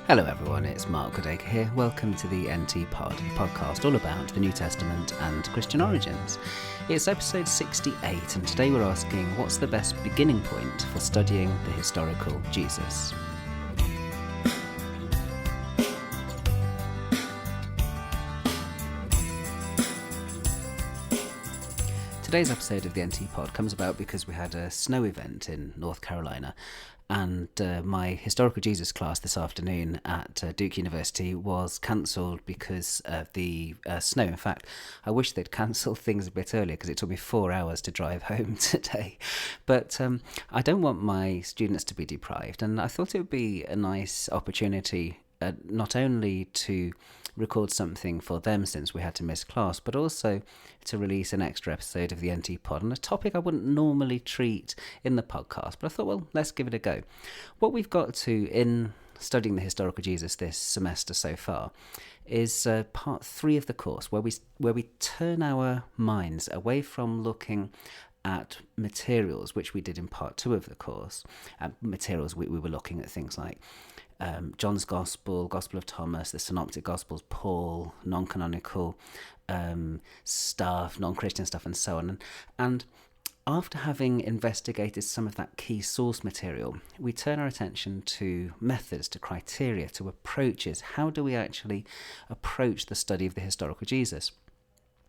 Hello everyone, it's Mark Goodacre here. Welcome to the NT Pod, a podcast all about the New Testament and Christian origins. It's episode 68, and today we're asking, what's the best beginning point for studying the historical Jesus? Today's episode of the NT Pod comes about because we had a snow event in North Carolina, and my historical Jesus class this afternoon at Duke University was cancelled because of the snow. In fact, I wish they'd cancelled things a bit earlier because it took me 4 hours to drive home today. But I don't want my students to be deprived, and I thought it would be a nice opportunity not only to record something for them since we had to miss class, but also to release an extra episode of the NT Pod on a topic I wouldn't normally treat in the podcast, but I thought, well, let's give it a go. What we've got to in studying the historical Jesus this semester so far is part 3 of the course, where we turn our minds away from looking at materials, which we did in part 2 of the course. Materials, we were looking at things like John's Gospel, Gospel of Thomas, the Synoptic Gospels, Paul, non-canonical stuff, non-Christian stuff, and so on. And after having investigated some of that key source material, we turn our attention to methods, to criteria, to approaches. How do we actually approach the study of the historical Jesus?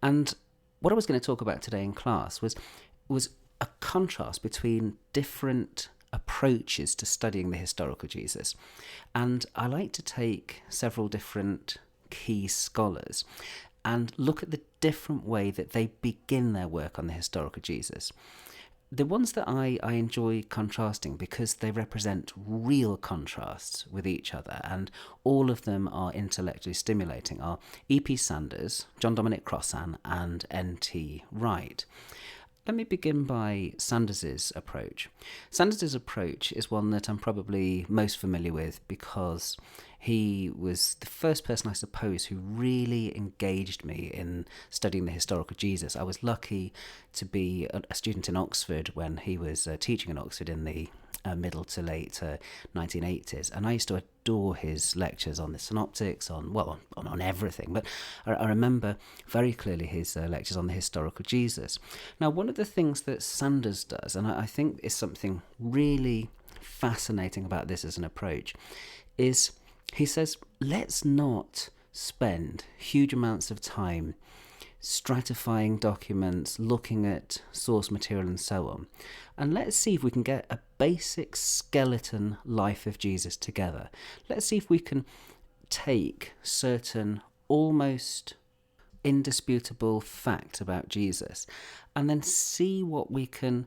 And what I was going to talk about today in class was a contrast between different approaches to studying the historical Jesus. And I like to take several different key scholars and look at the different way that they begin their work on the historical Jesus. The ones that I enjoy contrasting because they represent real contrasts with each other, and all of them are intellectually stimulating, are E.P. Sanders, John Dominic Crossan and N.T. Wright. Let me begin by Sanders's approach. Sanders's approach is one that I'm probably most familiar with because he was the first person, I suppose, who really engaged me in studying the historical Jesus. I was lucky to be a student in Oxford when he was teaching in Oxford in the middle to late 1980s, and I used to adore his lectures on the synoptics, on everything, but I remember very clearly his lectures on the historical Jesus. Now, one of the things that Sanders does, and I think is something really fascinating about this as an approach, is he says, let's not spend huge amounts of time stratifying documents, looking at source material and so on, and let's see if we can get a basic skeleton life of Jesus together. Let's see if we can take certain almost indisputable facts about Jesus and then see what we can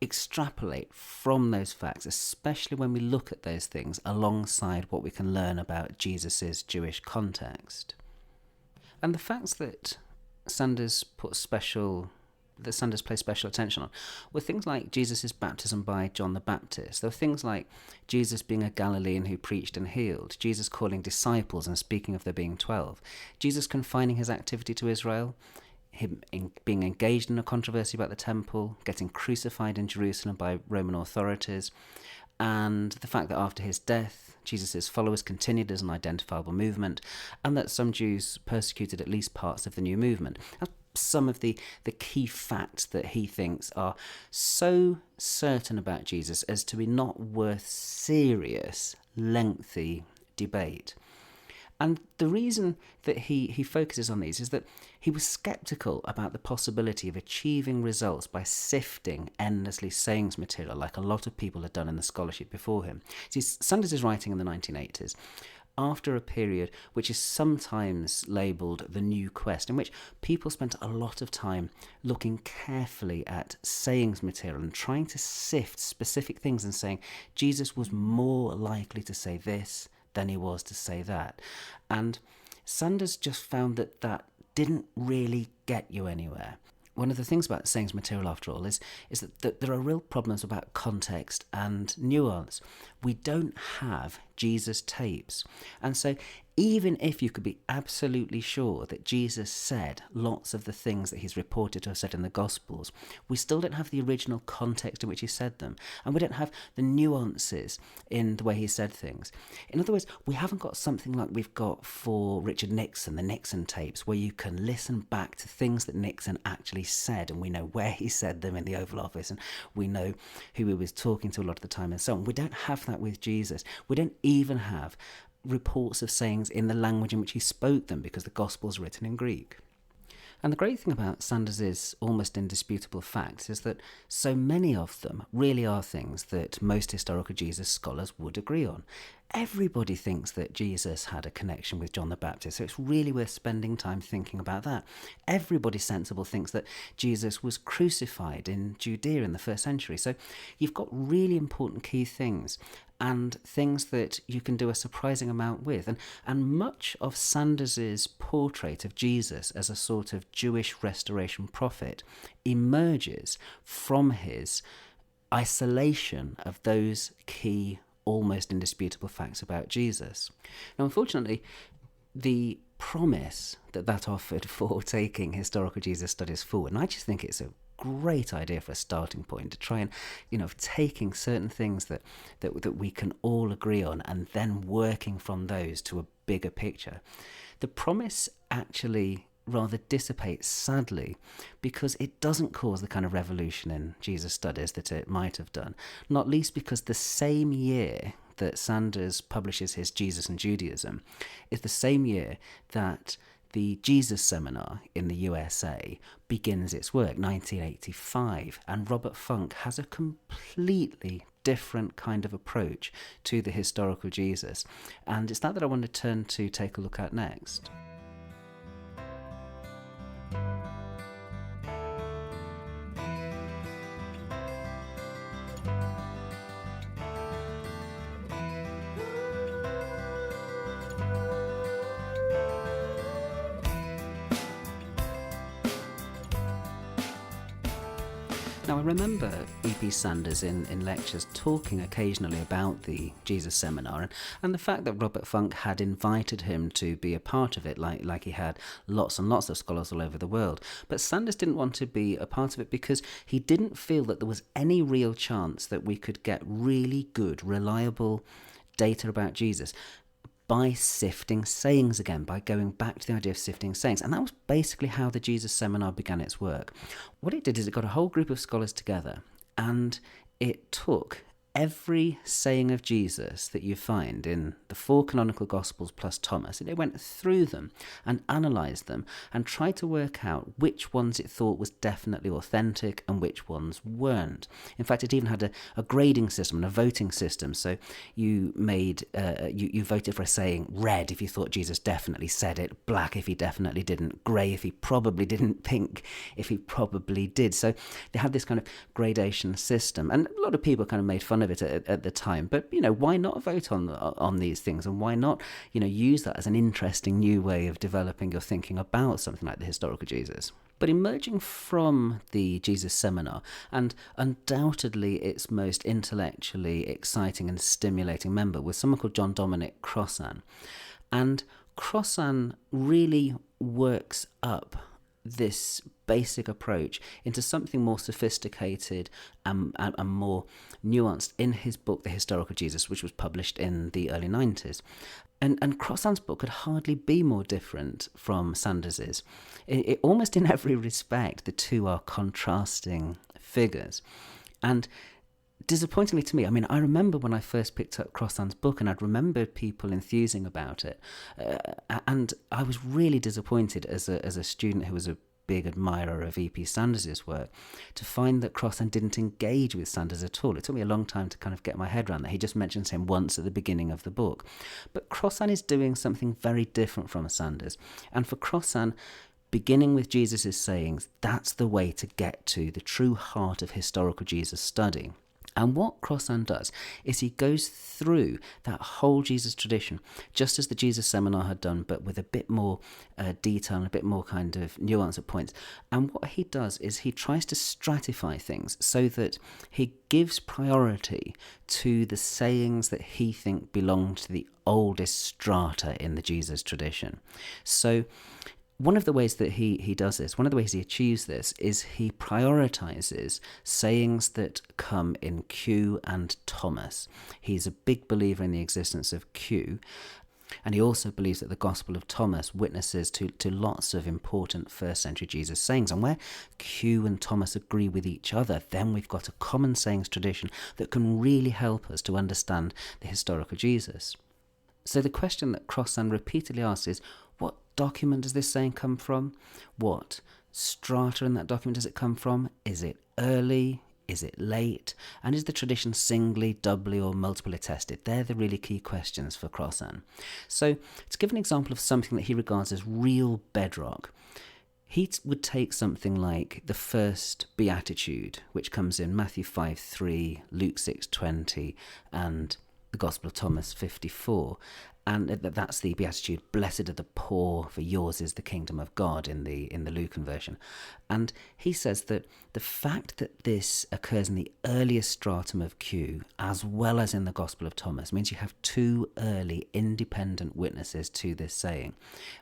extrapolate from those facts, especially when we look at those things alongside what we can learn about Jesus's Jewish context. And the facts that Sanders placed special attention on were things like Jesus' baptism by John the Baptist. There were things like Jesus being a Galilean who preached and healed, Jesus calling disciples and speaking of there being 12, Jesus confining his activity to Israel, him being engaged in a controversy about the temple, getting crucified in Jerusalem by Roman authorities, and the fact that after his death, Jesus' followers continued as an identifiable movement, and that some Jews persecuted at least parts of the new movement. That's some of the key facts that he thinks are so certain about Jesus as to be not worth serious, lengthy debate. And the reason that he focuses on these is that he was sceptical about the possibility of achieving results by sifting endlessly sayings material like a lot of people had done in the scholarship before him. See, Sanders is writing in the 1980s after a period which is sometimes labelled the New Quest, in which people spent a lot of time looking carefully at sayings material and trying to sift specific things and saying Jesus was more likely to say this than he was to say that. And Sanders just found that didn't really get you anywhere. One of the things about sayings material, after all, is that there are real problems about context and nuance. We don't have Jesus tapes. And so even if you could be absolutely sure that Jesus said lots of the things that he's reported to have said in the Gospels, we still don't have the original context in which he said them, and we don't have the nuances in the way he said things. In other words, we haven't got something like we've got for Richard Nixon, the Nixon tapes, where you can listen back to things that Nixon actually said, and we know where he said them in the Oval Office, and we know who he was talking to a lot of the time, and so on. We don't have that with Jesus. We don't even have reports of sayings in the language in which he spoke them, because the Gospel's written in Greek. And the great thing about Sanders's almost indisputable facts is that so many of them really are things that most historical Jesus scholars would agree on. Everybody thinks that Jesus had a connection with John the Baptist, so it's really worth spending time thinking about that. Everybody sensible thinks that Jesus was crucified in Judea in the first century. So you've got really important key things, and things that you can do a surprising amount with. And much of Sanders's portrait of Jesus as a sort of Jewish restoration prophet emerges from his isolation of those key, almost indisputable facts about Jesus. Now, unfortunately, the promise that offered for taking historical Jesus studies forward, and I just think it's a great idea for a starting point to try and, taking certain things that we can all agree on and then working from those to a bigger picture. The promise actually rather dissipates, sadly, because it doesn't cause the kind of revolution in Jesus studies that it might have done, not least because the same year that Sanders publishes his Jesus and Judaism is the same year that the Jesus Seminar in the USA begins its work, 1985, and Robert Funk has a completely different kind of approach to the historical Jesus, and it's that I want to turn to take a look at next. Now, I remember E.P. Sanders in lectures talking occasionally about the Jesus Seminar and the fact that Robert Funk had invited him to be a part of it, like he had lots and lots of scholars all over the world. But Sanders didn't want to be a part of it because he didn't feel that there was any real chance that we could get really good, reliable data about Jesus by sifting sayings again, by going back to the idea of sifting sayings. And that was basically how the Jesus Seminar began its work. What it did is it got a whole group of scholars together, and it took every saying of Jesus that you find in the 4 canonical Gospels plus Thomas, and it went through them and analysed them and tried to work out which ones it thought was definitely authentic and which ones weren't. In fact, it even had a grading system and a voting system. So you you voted for a saying red if you thought Jesus definitely said it, black if he definitely didn't, grey if he probably didn't, pink if he probably did. So they had this kind of gradation system, and a lot of people kind of made fun of it at the time, but why not vote on these things, and why not use that as an interesting new way of developing your thinking about something like the historical Jesus? But emerging from the Jesus Seminar, and undoubtedly its most intellectually exciting and stimulating member, was someone called Dominic Crossan, and Crossan really works up this basic approach into something more sophisticated and more nuanced in his book, The Historical Jesus, which was published in the early 90s. And Crossan's book could hardly be more different from Sanders's. It almost in every respect, the two are contrasting figures. And disappointingly to me, I remember when I first picked up Crossan's book, and I'd remembered people enthusing about it, and I was really disappointed as a student who was a big admirer of E.P. Sanders's work, to find that Crossan didn't engage with Sanders at all. It took me a long time to kind of get my head around that. He just mentions him once at the beginning of the book. But Crossan is doing something very different from Sanders, and for Crossan, beginning with Jesus' sayings, that's the way to get to the true heart of historical Jesus study. And what Crossan does is he goes through that whole Jesus tradition, just as the Jesus seminar had done, but with a bit more detail and a bit more kind of nuance at points. And what he does is he tries to stratify things so that he gives priority to the sayings that he thinks belong to the oldest strata in the Jesus tradition. So one of the ways that he does this, one of the ways he achieves this, is he prioritizes sayings that come in Q and Thomas. He's a big believer in the existence of Q, and he also believes that the Gospel of Thomas witnesses to lots of important first century Jesus sayings. And where Q and Thomas agree with each other, then we've got a common sayings tradition that can really help us to understand the historical Jesus. So the question that Crossan repeatedly asks is, what document does this saying come from? What strata in that document does it come from? Is it early? Is it late? And is the tradition singly, doubly, or multiply attested? They're the really key questions for Crossan. So to give an example of something that he regards as real bedrock, he would take something like the first beatitude, which comes in Matthew 5:3, Luke 6:20, and the Gospel of Thomas 54, and that's the beatitude, blessed are the poor, for yours is the kingdom of God, in the Lucan version. And he says that the fact that this occurs in the earliest stratum of Q as well as in the Gospel of Thomas means you have two early independent witnesses to this saying,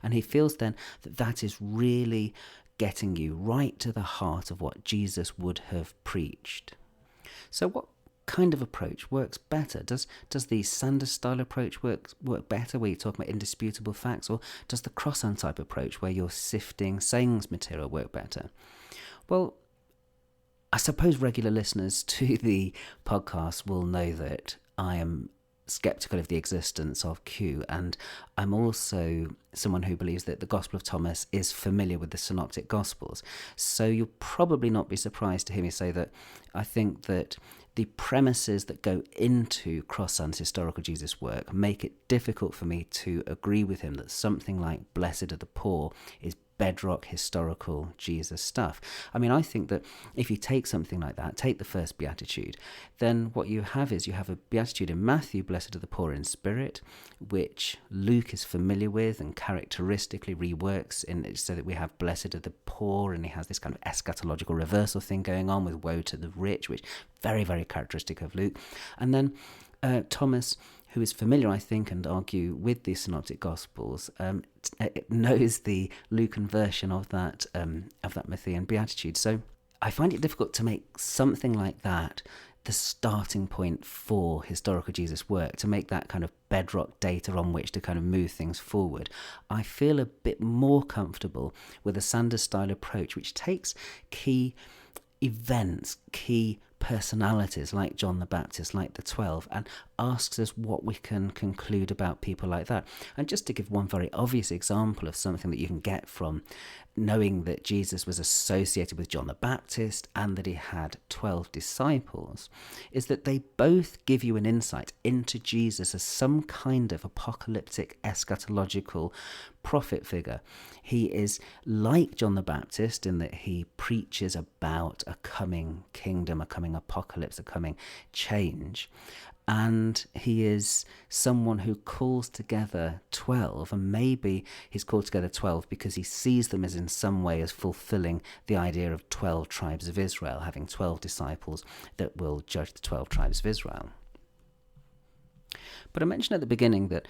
and he feels then that that is really getting you right to the heart of what Jesus would have preached. So what kind of approach works better? Does the Sanders style approach work better, where you talk about indisputable facts, or does the Crossan type approach where you're sifting sayings material work better? Well, I suppose regular listeners to the podcast will know that I am skeptical of the existence of Q, and I'm also someone who believes that the Gospel of Thomas is familiar with the Synoptic Gospels. So you'll probably not be surprised to hear me say that I think that the premises that go into Crossan's historical Jesus work make it difficult for me to agree with him that something like blessed are the poor is bedrock historical Jesus stuff. I mean, I think that if you take something like that, take the first beatitude, then what you have is you have a beatitude in Matthew, blessed are the poor in spirit, which Luke is familiar with and characteristically reworks in so that we have blessed are the poor, and he has this kind of eschatological reversal thing going on with woe to the rich, which very, very characteristic of Luke. And then Thomas, who is familiar, I think, and argue with the Synoptic Gospels, knows the Lucan version of that Matthean beatitude. So I find it difficult to make something like that the starting point for historical Jesus work, to make that kind of bedrock data on which to kind of move things forward. I feel a bit more comfortable with a Sanders style approach, which takes key events, key personalities like John the Baptist, like the 12, and asks us what we can conclude about people like that. And just to give one very obvious example of something that you can get from knowing that Jesus was associated with John the Baptist and that he had 12 disciples, is that they both give you an insight into Jesus as some kind of apocalyptic eschatological prophet figure. He is like John the Baptist in that he preaches about a coming kingdom, a coming apocalypse, a coming change. And he is someone who calls together 12, and maybe he's called together 12 because he sees them as in some way as fulfilling the idea of 12 tribes of Israel, having 12 disciples that will judge the 12 tribes of Israel. But I mentioned at the beginning that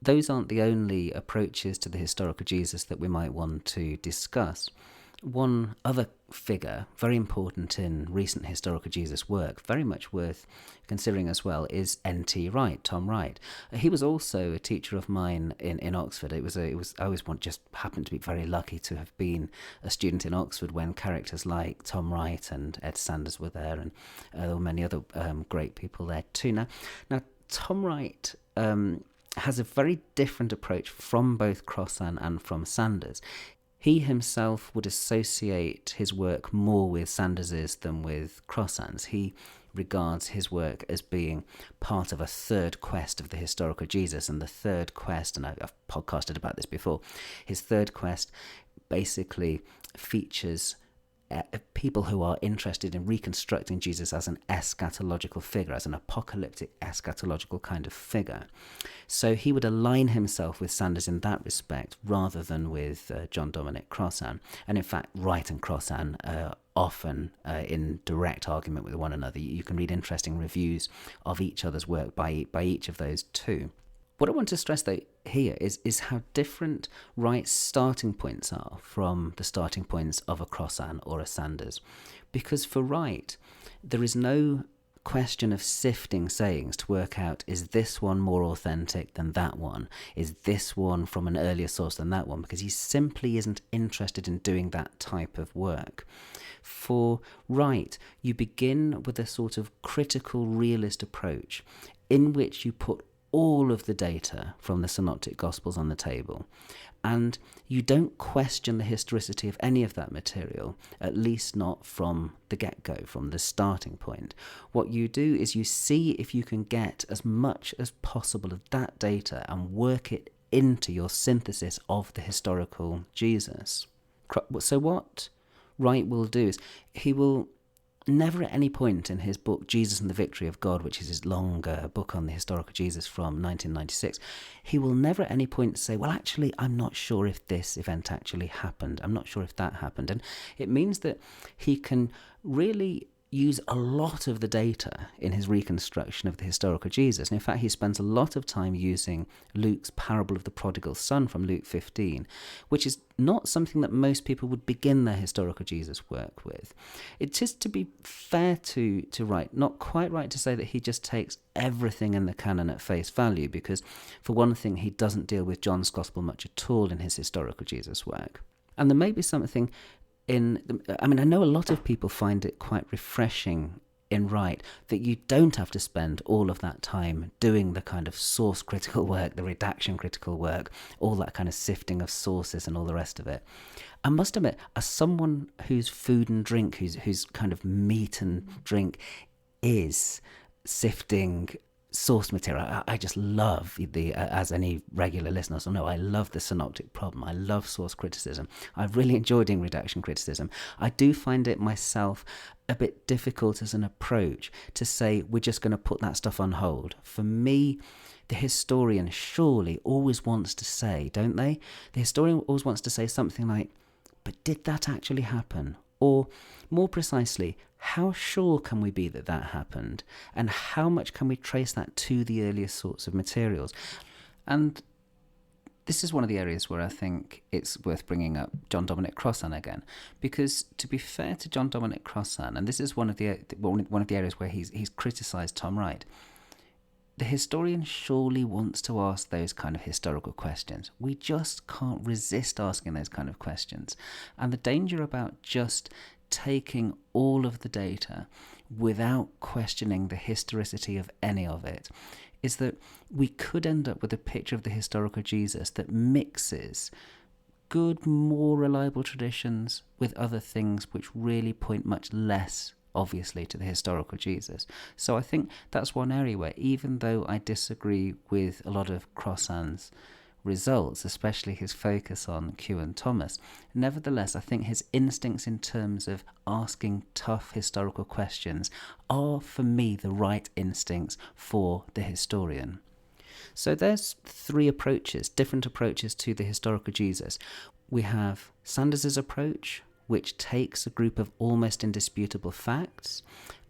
those aren't the only approaches to the historical Jesus that we might want to discuss. One other figure, very important in recent historical Jesus work, very much worth considering as well, is N.T. Wright, Tom Wright. He was also a teacher of mine in Oxford. I just happened to be very lucky to have been a student in Oxford when characters like Tom Wright and Ed Sanders were there, and there were many other great people there too. Now Tom Wright has a very different approach from both Crossan and from Sanders. He himself would associate his work more with Sanders's than with Crossan's. He regards his work as being part of a third quest of the historical Jesus, and the third quest, and I've podcasted about this before, his third quest basically features people who are interested in reconstructing Jesus as an eschatological figure, as an apocalyptic eschatological kind of figure. So he would align himself with Sanders in that respect rather than with John Dominic Crossan. And in fact, Wright and Crossan are often in direct argument with one another. You can read interesting reviews of each other's work by each of those two. What I want to stress, though, here is how different Wright's starting points are from the starting points of a Crossan or a Sanders. Because for Wright, there is no question of sifting sayings to work out, is this one more authentic than that one? Is this one from an earlier source than that one? Because he simply isn't interested in doing that type of work. For Wright, you begin with a sort of critical realist approach in which you put all of the data from the Synoptic Gospels on the table, and you don't question the historicity of any of that material, at least not from the get-go, from the starting point. What you do is you see if you can get as much as possible of that data and work it into your synthesis of the historical Jesus. So what Wright will do is he will never at any point in his book Jesus and the Victory of God, which is his longer book on the historical Jesus from 1996, he will never at any point say, well, actually, I'm not sure if this event actually happened. I'm not sure if that happened. And it means that he can really use a lot of the data in his reconstruction of the historical Jesus. And in fact, he spends a lot of time using Luke's parable of the prodigal son from Luke 15, which is not something that most people would begin their historical Jesus work with. It is, to be fair to Wright, not quite right to say that he just takes everything in the canon at face value, because for one thing, he doesn't deal with John's Gospel much at all in his historical Jesus work. And there may be something I know a lot of people find it quite refreshing in Wright that you don't have to spend all of that time doing the kind of source critical work, the redaction critical work, all that kind of sifting of sources and all the rest of it. I must admit, as someone whose food and drink, whose kind of meat and drink is sifting source material, I just love as any regular listener will know, I love the synoptic problem. I love source criticism. I've really enjoyed doing redaction criticism. I do find it myself a bit difficult as an approach to say we're just going to put that stuff on hold. For me, the historian surely always wants to say, don't they? The historian always wants to say something like, but did that actually happen? Or more precisely, how sure can we be that that happened? And how much can we trace that to the earliest sorts of materials? And this is one of the areas where I think it's worth bringing up John Dominic Crossan again, because to be fair to John Dominic Crossan, and this is one of the areas where he's criticised Tom Wright, the historian surely wants to ask those kind of historical questions. We just can't resist asking those kind of questions. And the danger about just taking all of the data without questioning the historicity of any of it is that we could end up with a picture of the historical Jesus that mixes good, more reliable traditions with other things which really point much less obviously to the historical Jesus. So I think that's one area where, even though I disagree with a lot of Crossan's results, especially his focus on Q and Thomas, nevertheless I think his instincts in terms of asking tough historical questions are, for me, the right instincts for the historian. So there's three approaches, different approaches to the historical Jesus. We have Sanders's approach, which takes a group of almost indisputable facts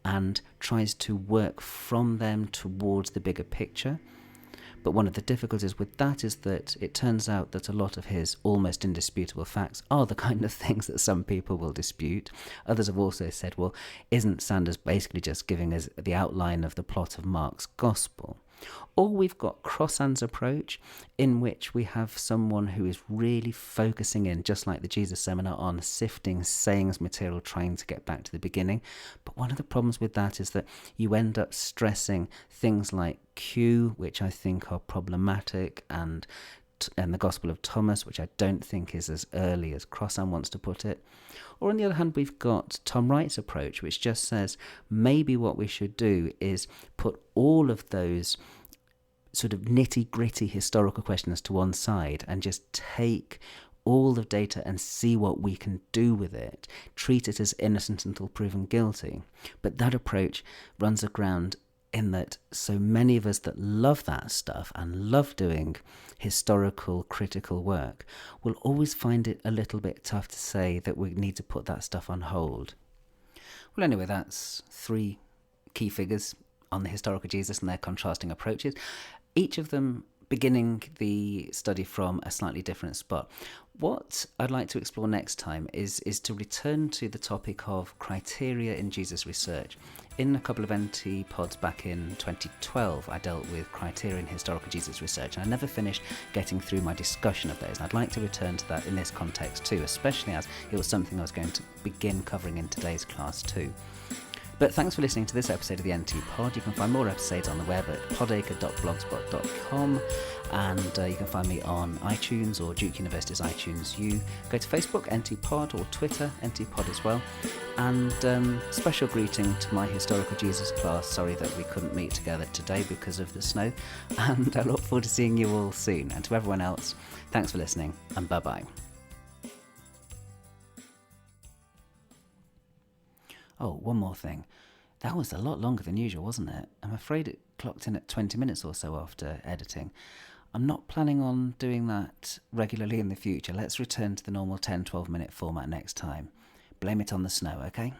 and tries to work from them towards the bigger picture. But one of the difficulties with that is that it turns out that a lot of his almost indisputable facts are the kind of things that some people will dispute. Others have also said, well, isn't Sanders basically just giving us the outline of the plot of Mark's Gospel? Or we've got Crossan's approach, in which we have someone who is really focusing in, just like the Jesus Seminar, on sifting sayings material, trying to get back to the beginning. But one of the problems with that is that you end up stressing things like Q, which I think are problematic, and the Gospel of Thomas, which I don't think is as early as Crossan wants to put it. Or on the other hand, we've got Tom Wright's approach, which just says maybe what we should do is put all of those sort of nitty-gritty historical questions to one side and just take all the data and see what we can do with it, treat it as innocent until proven guilty. But that approach runs aground in that so many of us that love that stuff and love doing historical, critical work will always find it a little bit tough to say that we need to put that stuff on hold. Well, anyway, that's 3 key figures on the historical Jesus and their contrasting approaches, each of them beginning the study from a slightly different spot. What I'd like to explore next time is to return to the topic of criteria in Jesus research. In a couple of NT pods back in 2012, I dealt with criteria in historical Jesus research, and I never finished getting through my discussion of those. And I'd like to return to that in this context too, especially as it was something I was going to begin covering in today's class too. But thanks for listening to this episode of the NT Pod. You can find more episodes on the web at podacre.blogspot.com, and you can find me on iTunes or Duke University's iTunes U. Go to Facebook, NT Pod, or Twitter, NT Pod as well. And special greeting to my historical Jesus class. Sorry that we couldn't meet together today because of the snow. And I look forward to seeing you all soon. And to everyone else, thanks for listening, and bye-bye. Oh, one more thing. That was a lot longer than usual, wasn't it? I'm afraid it clocked in at 20 minutes or so after editing. I'm not planning on doing that regularly in the future. Let's return to the normal 10-12 minute format next time. Blame it on the snow, okay?